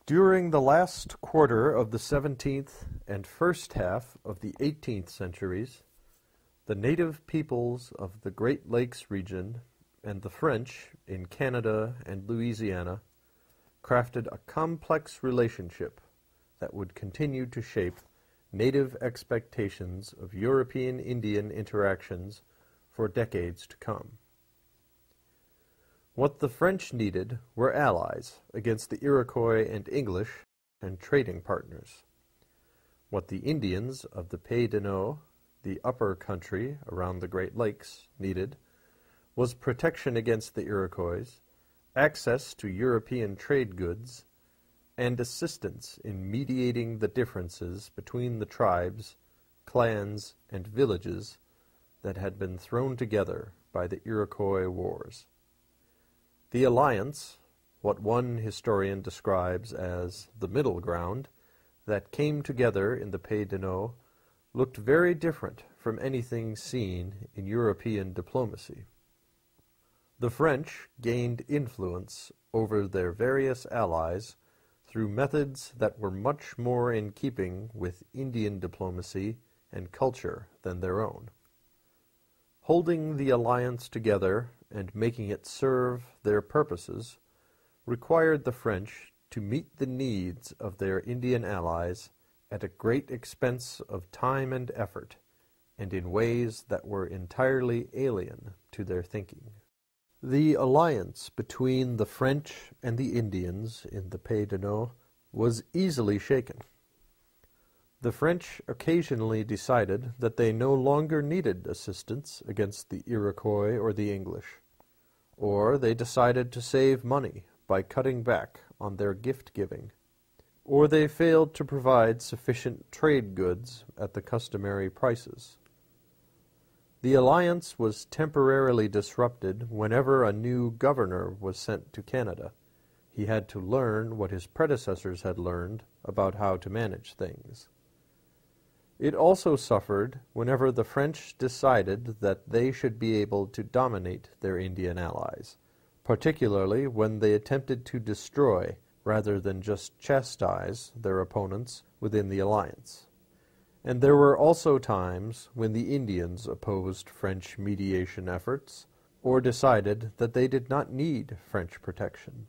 During the last quarter of the 17th and first half of the 18th centuries, the native peoples of the Great Lakes region and the French in Canada and Louisiana crafted a complex relationship that would continue to shape native expectations of European-Indian interactions for decades to come. What the French needed were allies against the Iroquois and English and trading partners. What the Indians of the Pays de Naux, the upper country around the Great Lakes, needed was protection against the Iroquois, access to European trade goods, and assistance in mediating the differences between the tribes, clans, and villages that had been thrown together by the Iroquois wars. The alliance, what one historian describes as the middle ground, that came together in the Pays de Naux, looked very different from anything seen in European diplomacy. The French gained influence over their various allies through methods that were much more in keeping with Indian diplomacy and culture than their own. Holding the alliance together and making it serve their purposes required the French to meet the needs of their Indian allies at a great expense of time and effort, and in ways that were entirely alien to their thinking. The alliance between the French and the Indians in the Pays de Naux was easily shaken. The French occasionally decided that they no longer needed assistance against the Iroquois or the English, or they decided to save money by cutting back on their gift-giving, or they failed to provide sufficient trade goods at the customary prices. The alliance was temporarily disrupted whenever a new governor was sent to Canada. He had to learn what his predecessors had learned about how to manage things. It also suffered whenever the French decided that they should be able to dominate their Indian allies, particularly when they attempted to destroy rather than just chastise their opponents within the alliance. And there were also times when the Indians opposed French mediation efforts or decided that they did not need French protection.